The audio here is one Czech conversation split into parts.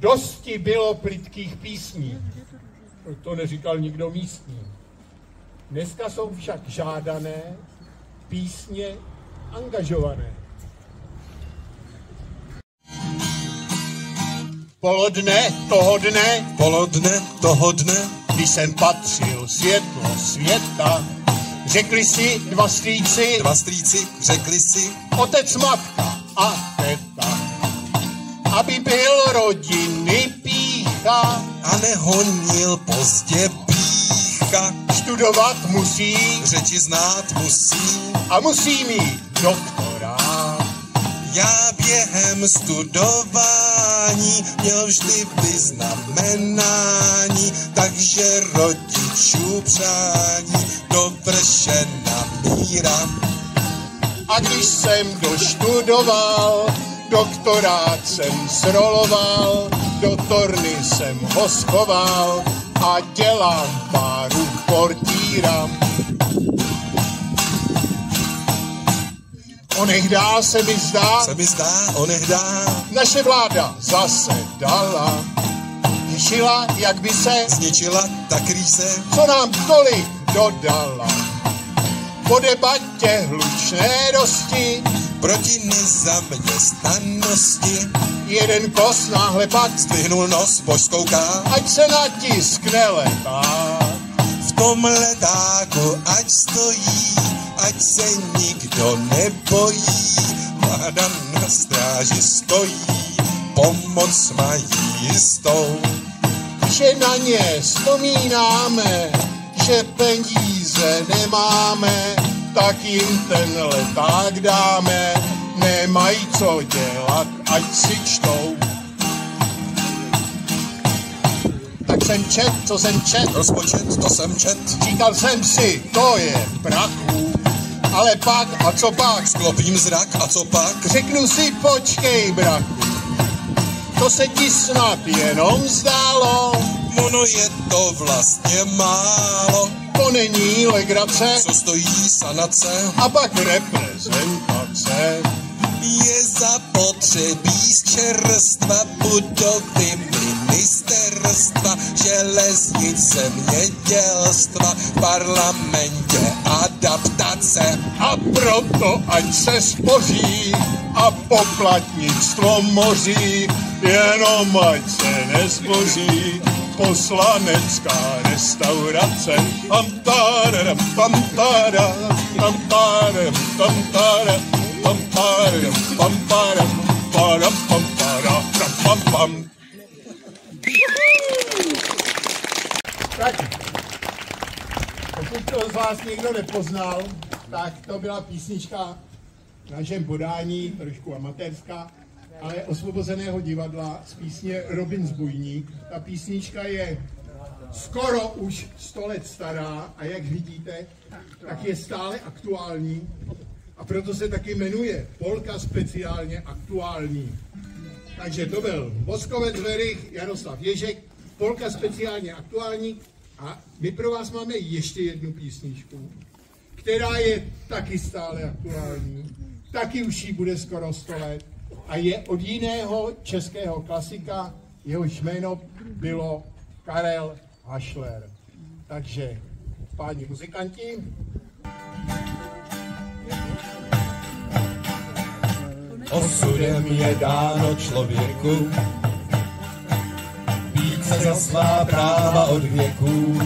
Dosti bylo plytkých písní. To neříkal nikdo místní. Dneska jsou však žádané písně angažované. Polodne toho dne, když jsem patřil světlo světa, řekli si dva strýci, řekli si, otec, matka a teta, aby byl rodiny pícha a nehonil pozdě pícha. Studovat musí, řeči znát musí a musí mít doktorát. Já během studování měl vždy vyznamenání, takže rodičů přání dovršená míra. A když jsem doštudoval, doktorát jsem zroloval, do torny jsem ho schoval a dělám páru portýra. Onehdá se mi zdá, naše vláda zase dala. Řešila, jak by se zničila ta krize, co nám tolik dodala. Po debatě hlučné dosti proti nezaměstnanosti jeden kos náhle pak zdvihnul nos, poškouká, ať se na tisk neletá. V tom letáku ať stojí, ať se nikdo nebojí. Vláda na stráži stojí, pomoc mají jistou. Že na ně vzpomínáme, že peníze nemáme, tak jim ten leták dáme. Nemají co dělat, ať si čtou. Tak jsem čet, co jsem čet, rozpočet, to jsem čet. Říkal jsem si, to je prachu. Ale pak, a co pak? Sklopím zrak, a co pak? Řeknu si, počkej, brachu, to se ti snad jenom zdálo. Ono je to vlastně málo. To není legrace, co stojí sanace a pak reprezentace. Je zapotřebí z čerstva budovy ministerstva, železnic, zemědělstva, v parlamentě adaptace. A proto ať se spoří a poplatnictvo moří, jenom ať se nezboří poslanecká restaurace. Pam tararam, pam tararam, pam tararam, pam tararam, pam tararam, pam tararam, param, pam tararam, pam pam. Tak, pokud to z vás někdo nepoznal, tak to byla písnička v našem podání, trošku amatérská, ale Osvobozeného divadla z písně Robin Zbojník. Ta písnička je skoro už 100 let stará a jak vidíte, tak je stále aktuální a proto se taky jmenuje Polka speciálně aktuální. Takže to byl Voskovec Verich, Jaroslav Ježek, Polka speciálně aktuální a my pro vás máme ještě jednu písničku, která je taky stále aktuální, taky už jí bude skoro 100 let a je od jiného českého klasika, jehož jméno bylo Karel Hašler. Takže, páni muzikanti. Osudem je dáno člověku být se za svá práva od věků.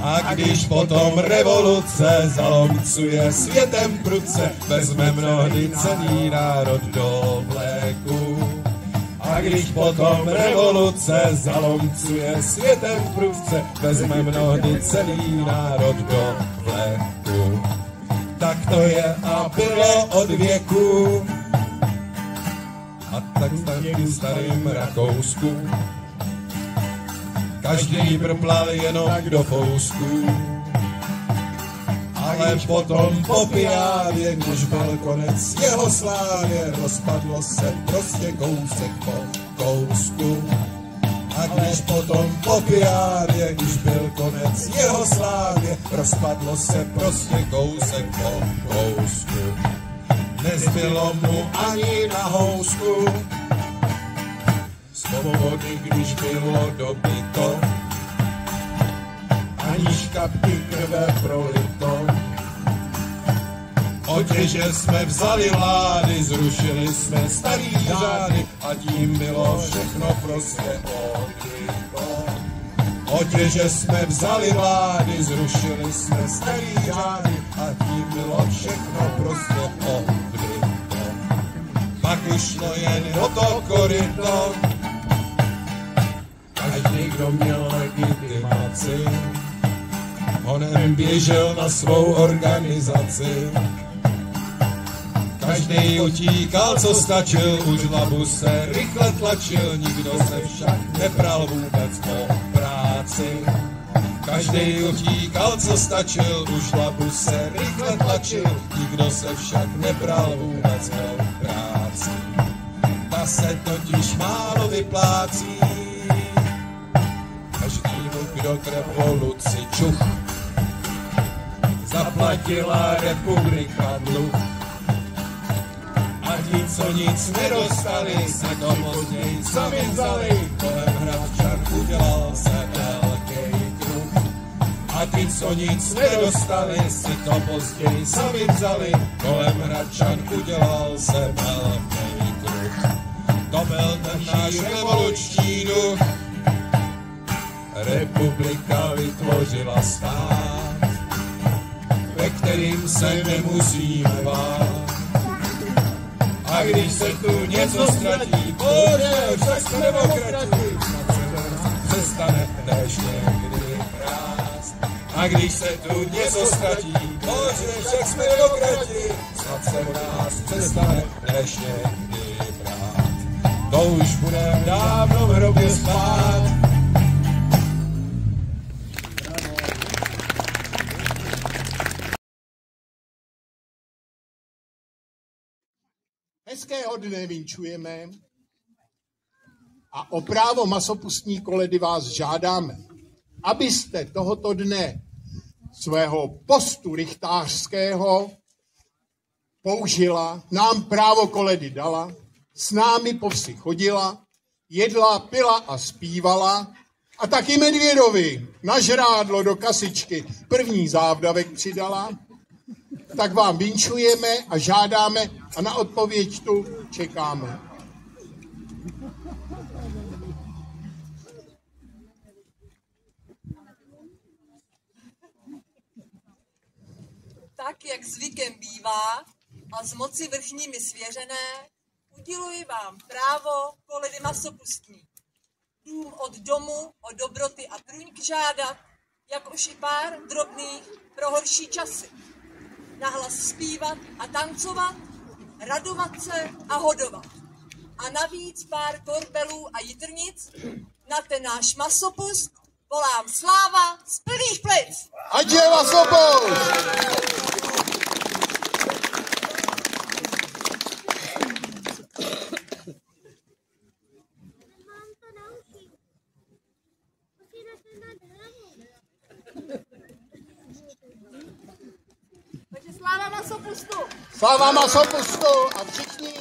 A když potom revoluce zalomcuje světem prudce, vezme mnohdy celý národ do vléku. A když potom revoluce zalomcuje světem prudce, vezme mnohdy celý národ do vléku. Tak to je a bylo od věku. A tak v starým Rakousku každý brblal jenom do fousku. Ale potom po pijávě, když byl konec jeho slávě, rozpadlo se prostě kousek po kousku. A když potom po pijávě, když byl konec jeho slávě, rozpadlo se prostě kousek po kousku. Nezbylo mu ani na housku. svobody, když bylo dobyto, aniž kapky krve prolito. Otěže jsme vzali vlády, zrušili jsme starý řády a tím bylo všechno prostě odbyto. Otěže jsme vzali vlády, zrušili jsme starý řády a tím bylo všechno prostě odbyto. Pak už šlo jen o to koryto, každý, kdo měl legitimaci, honem běžel na svou organizaci. Každý utíkal, co stačil, už hlavu se rychle tlačil, nikdo se však nepral vůbec po práci. Každý utíkal, co stačil, už hlavu se rychle tlačil, nikdo se však nepral vůbec po práci. Ta se totiž málo vyplácí, každýmu, kdo k revoluci čuch, zaplatila republika dluh. A ti, co nic nedostali, se to později sami vzali, kolem Hradčan udělal se velký kruh. A ti, co nic nedostali, si to později sami vzali, kolem Hradčan udělal se velký kruh. To byl ten náš revoluční duch, republika vytvořila stát, ve kterým se nemusíme bát. A když se tu něco ztratí, bože, však jsme demokrati, přestane déšť někdy rást. A když se tu něco ztratí, bože, však jsme demokrati, snad se v nás přestane déšť někdy brát. To už bude dávno v hrobě spát. Hezkého dne vinčujeme a o právo masopustní koledy vás žádáme, abyste tohoto dne svého postu rychtářského použila, nám právo koledy dala, s námi po vsi chodila, jedla, pila a zpívala a taky medvědovi na žrádlo do kasičky první závdavek přidala. Tak vám vinčujeme a žádáme a na odpověď tu čekáme. Tak, jak zvykem bývá a z moci vrchními svěřené, uděluji vám právo koledy masopustní. Dům od domu o dobroty a trůňk žádat, jakož i pár drobných pro horší časy. Nahlas zpívat a tancovat, radovat se a hodovat. A navíc pár korbelů a jitrnic na ten náš masopust volám sláva z plných plic. Ať je masopust! Takže sláva masopustu! Sláva masopustu a všichni